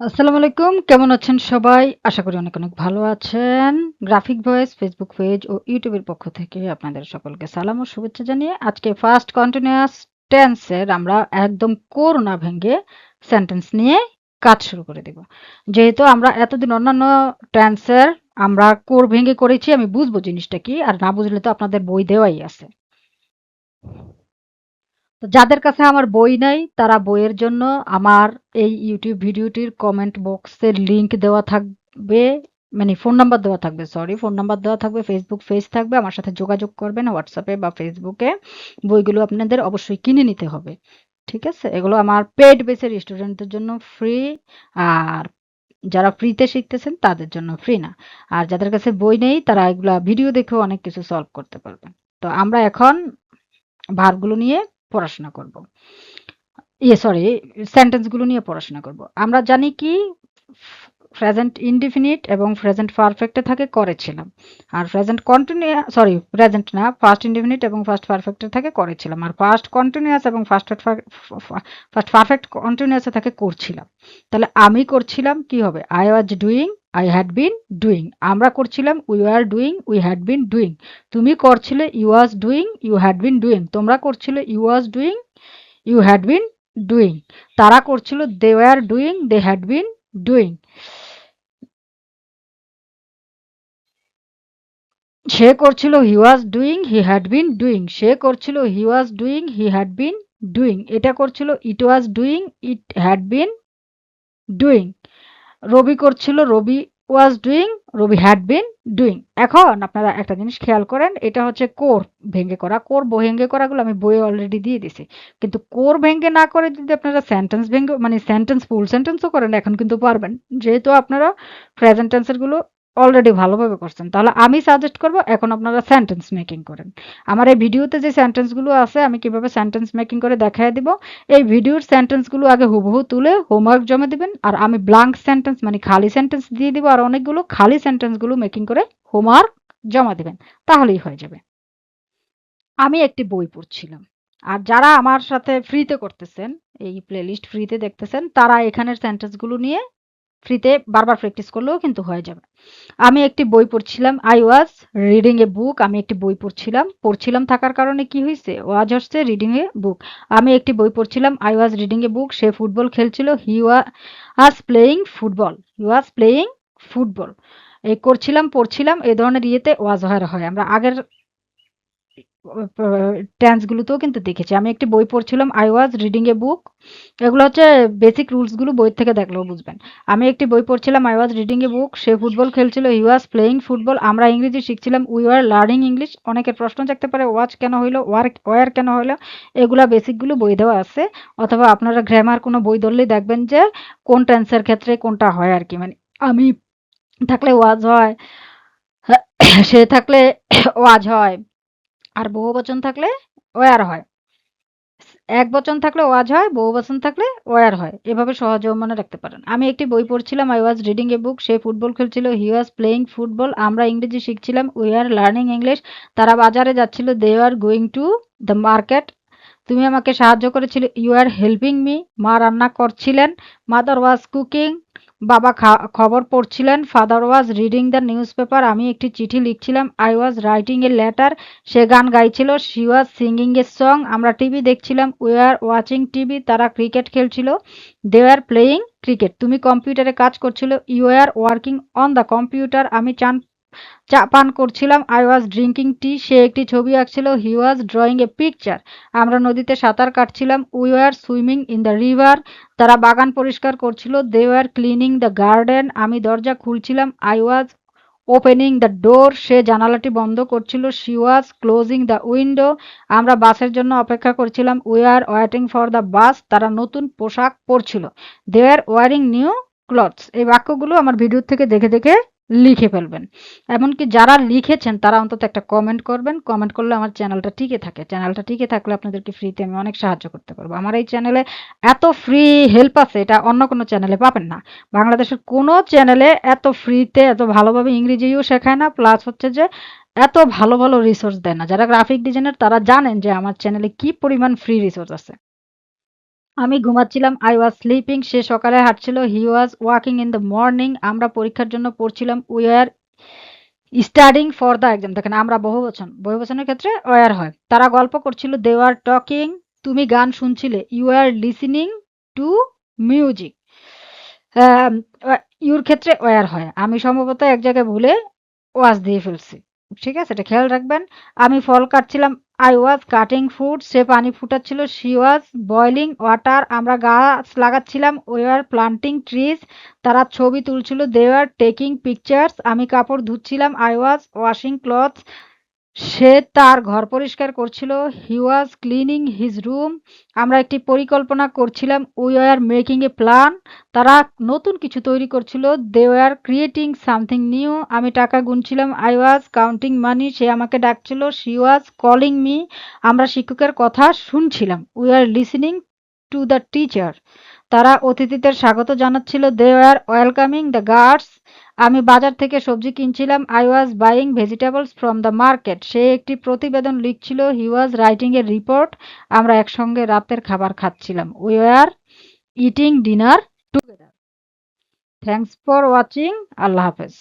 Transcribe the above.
আসসালামু আলাইকুম। কেমন আছেন সবাই? আশা করি অনেক, অনেক ভালো আছেন। গ্রাফিক ভয়েস ফেসবুক পেজ ও ইউটিউবের পক্ষ থেকে আপনাদের সকলকে সালাম ও শুভেচ্ছা জানিয়ে আজকে ফার্স্ট কন্টিনিউয়াস টেন্সের আমরা একদম কোর না ভেঙে সেন্টেন্স নিয়ে কাজ শুরু করে দেব। যেহেতু আমরা এতদিন অন্যান্য টেন্সের আমরা কোর ভেঙে করেছি, আমি বুঝবো জিনিসটা কি, আর না বুঝলে তো আপনাদের বই দেওয়াই আছে। তো যাদের কাছে আমার বই নাই তারা বইয়ের জন্য আমার এই ইউটিউব ভিডিওটির কমেন্ট বক্সের লিংক দেওয়া থাকবে, মানে ফোন নাম্বার দেওয়া থাকবে, সরি ফোন নাম্বার দেওয়া থাকবে, ফেসবুক পেজ থাকবে, আমার সাথে যোগাযোগ করবেন হোয়াটসঅ্যাপে বা ফেসবুকে। বইগুলো আপনাদের অবশ্যই কিনে নিতে হবে। ঠিক আছে, এগুলো আমার পেড বেসের স্টুডেন্টদের জন্য ফ্রি। আর যারা ফ্রিতে শিখতেছেন তাদের জন্য ফ্রি না। আর যাদের কাছে বই নেই তারা এগুলা ভিডিও দেখেও অনেক কিছু সলভ করতে পারবেন। তো আমরা এখন ভার্বগুলো নিয়ে পড়াশোনা করব। সরি, সেন্টেন্স গুলো নিয়ে পড়াশোনা করব। আমরা জানি কি প্রেজেন্ট ইনডিফিনিট এবং প্রেজেন্ট পারফেক্টে থাকে করেছিলাম। আর প্রেজেন্ট কন্টিনিউ, সরি প্রেজেন্ট না, ফার্স্ট ইনডিফিনিট এবং ফার্স্ট পারফেক্টে থাকে করেছিলাম। আর ফার্স্ট কন্টিনিউয়াস এবং ফার্স্ট পারফেক্ট কন্টিনিউয়াসে থাকে করছিলাম। তাহলে আমি করছিলাম কি হবে? I was doing, I had been doing. আমরা করছিলাম we are doing, we had been doing. তুমি করছিলে you was doing, you had been doing. তোমরা করছিলে you was doing, you had been doing. তারা করছিল they were doing, they had been doing. সে করছিল he was doing, he had been doing. সে করছিল he was doing, he had been doing. এটা করছিল it was doing, it had been doing. Rabi করছিল Rabi was doing, Rabi had been doing. এখন আপনারা একটা জিনিস খেয়াল করেন, এটা হচ্ছে কোর ভেঙে করা। কোর ভেঙে করাগুলো আমি বইয়ে অলরেডি দিয়ে দিছি। কিন্তু কোর ভেঙে না করে যদি আপনারা সেন্টেন্স ভেঙে, মানে সেন্টেন্স ফুল সেন্টেন্সও করেন এখন কিন্তু পারবেন। যেহেতু আপনারা প্রেজেন্ট টেন্সের গুলো অলরেডি ভালোভাবে করছেন, তাহলে আমি সাজেস্ট করব এখন আপনারা সেন্টেন্স মেকিং করেন। আমার এই ভিডিওতে যে সেন্টেন্স গুলো আছে আমি কিভাবে সেন্টেন্স মেকিং করে দেখায় দিব। এই ভিডিওর সেন্টেন্স গুলো আগে হুবহু তুলে হোমওয়ার্ক জমা দিবেন, আর আমি ব্লাঙ্ক সেন্টেন্স মানে খালি সেন্টেন্স দিয়ে দিব, আর অনেকগুলো খালি সেন্টেন্স গুলো মেকিং করে হোমওয়ার্ক জমা দিবেন। তাহলেই হয়ে যাবে। আমি একটি বই পড়ছিলাম। আর যারা আমার সাথে ফ্রিতে করতেছেন, এই প্লেলিস্ট ফ্রিতে দেখতেছেন, তারা এখানের সেন্টেন্স গুলো নিয়ে ফ্রিতে বারবার প্র্যাকটিস করলেও কিন্তু হয়ে যাবে। আমি একটি বই পড়ছিলাম। আই ওয়াজ রিডিং এ বুক। আমি একটি বই পড়ছিলাম। পড়ছিলাম থাকার কারণে কি হইছে? ওয়াজ হচ্ছে রিডিং এ বুক। আমি একটি বই পড়ছিলাম। I was reading a book. সে ফুটবল খেলছিল। He was playing football. He was playing football. এই করছিলাম, পড়ছিলাম এই ধরনের ইয়েতে ওয়াজ হয়। আমরা আগের টেন্স গুলোতেও কিন্তু দেখেছি। আমি একটি বই পড়ছিলাম। আই ওয়াজ রিডিং এ বুক। এগুলো হচ্ছে বেসিক রুলস গুলো বই থেকে দেখলেও বুঝবেন। আমি একটি বই পড়ছিলাম। I was reading a book. সে ফুটবল খেলছিল। He was playing football. আমরা ইংরেজি শিখছিলাম। We were learning English. অনেকের প্রশ্ন থাকতে পারে ওয়াচ কেন হইলো, ওয়ার কেন হইলো। এগুলা বেসিক গুলো বই দেওয়া আছে। অথবা আপনারা গ্রামার কোনো বই ধরলেই দেখবেন যে কোন টেন্সের ক্ষেত্রে কোনটা হয় আর কি। মানে আমি থাকলে ওয়াজ হয়, সে থাকলে ওয়াজ হয়, আর বহুবচন থাকলে ওয়ার হয়। একবচন থাকলে ওয়াজ হয়, বহুবচন থাকলে ওয়ার হয়। এভাবে সহজেও মনে রাখতে পারেন। আমি একটি বই পড়ছিলাম। I was reading a book. সে ফুটবল খেলছিল। He was playing football. আমরা ইংরেজি শিখছিলাম। We are learning English. তারা বাজারে যাচ্ছিল। They are going to the market. তুমি আমাকে সাহায্য করেছিলে। You are helping me. মা রান্না করছিলেন। Mother was cooking. বাবা খবর পড়ছিলেন। Father was reading the newspaper. আমি একটি চিঠি লিখছিলাম। I was writing a letter. সে গান গাইছিল। She was singing a song. আমরা টিভি দেখছিলাম। We are watching TV. তারা ক্রিকেট খেলছিল। They are playing cricket. তুমি কম্পিউটারে কাজ করছিল। You are working on the computer. আমি চা পান করছিলাম। আই ওয়াজ ড্রিঙ্কিং টি। সে একটি ছবি আঁকছিল। হি ওয়াজ ড্রয়িং এ পিকচার। আমরা নদীতে সাঁতার কাটছিলাম। We were swimming in the river. তারা বাগান পরিষ্কার করছিল। They were cleaning the garden. আমি দরজা খুলছিলাম। I was opening the door. সে জানালাটি বন্ধ করছিল। She was closing the window. আমরা বাসের জন্য অপেক্ষা করছিলাম। We are waiting for the bus. তারা নতুন পোশাক পরছিল। They are wearing new clothes. এই বাক্যগুলো আমার ভিডিও থেকে দেখে দেখে লিখে ফেলবেন। এমনকি যারা লিখেছেন তারা অন্তত একটা কমেন্ট করবেন। কমেন্ট করলে আমার চ্যানেলটা টিকে থাকে। চ্যানেলটা টিকে থাকলে আপনাদেরকে ফ্রিতে আমি অনেক সাহায্য করতে পারবো। আমার এই চ্যানেলে এত ফ্রি হেল্প আছে, এটা অন্য কোনো চ্যানেলে পাবেন না। বাংলাদেশের কোনো চ্যানেলে এত ফ্রিতে এত ভালোভাবে ইংরেজিও শেখায় না, প্লাস হচ্ছে যে এত ভালো ভালো রিসোর্স দেয় না। যারা গ্রাফিক ডিজাইনার তারা জানেন যে আমার চ্যানেলে কি পরিমাণ ফ্রি রিসোর্স আছে। আমি ঘুমাচ্ছিলাম, আই ওয়াজ স্লিপিং, সে সকালে হাঁটছিল, he was walking in the morning, আমরা পরীক্ষার জন্য পড়ছিলাম, we are studying for the exam. দেখেন আমরা বহুবচন, বহুবচনের ক্ষেত্রে ওয়ার হয়। তারা গল্প করছিল, দে আর টকিং, তুমি গান শুনছিলে, you are listening to music. Your ক্ষেত্রে ওয়ার হয়। আমি সম্ভবত এক জায়গায় ভুলে ওয়াজ দিয়ে ফেলছি। ঠিক আছে, এটা খেয়াল রাখবেন। আমি ফল কাটছিলাম, আই ওয়াজ কাটিং ফ্রুট, সে পানি ফুটাচ্ছিল, শি ওয়াজ বয়লিং ওয়াটার, আমরা গাছ লাগাচ্ছিলাম, উই আর প্লান্টিং ট্রিজ, তারা ছবি তুলছিল, দে আর টেকিং পিকচার্স, আমি কাপড় ধুচ্ছিলাম, আই ওয়াজ ওয়াশিং ক্লথস, সে তার ঘর পরিষ্কার করছিল, he was cleaning his room, আমরা একটি পরিকল্পনা করছিলাম, we are making A plan, তারা নতুন কিছু তৈরি করছিল, দে আর ক্রিয়েটিং সামথিং নিউ, আমি টাকা গুনছিলাম, আই ওয়াজ কাউন্টিং মানি, সে আমাকে ডাকছিল, শি ওয়াজ কলিং মি, আমরা শিক্ষকের কথা শুনছিলাম, we are listening to the teacher, তারা অতিথিদের স্বাগত জানাচ্ছিল, they are welcoming the guards, আমি বাজার থেকে সবজি কিনছিলাম, I was buying vegetables from the market, সে একটি প্রতিবেদন লিখছিল, হি ওয়াজ রাইটিং এ রিপোর্ট, আমরা একসঙ্গে রাতের খাবার খাচ্ছিলাম, we are eating dinner together. Thanks for watching. আল্লাহ হাফেজ।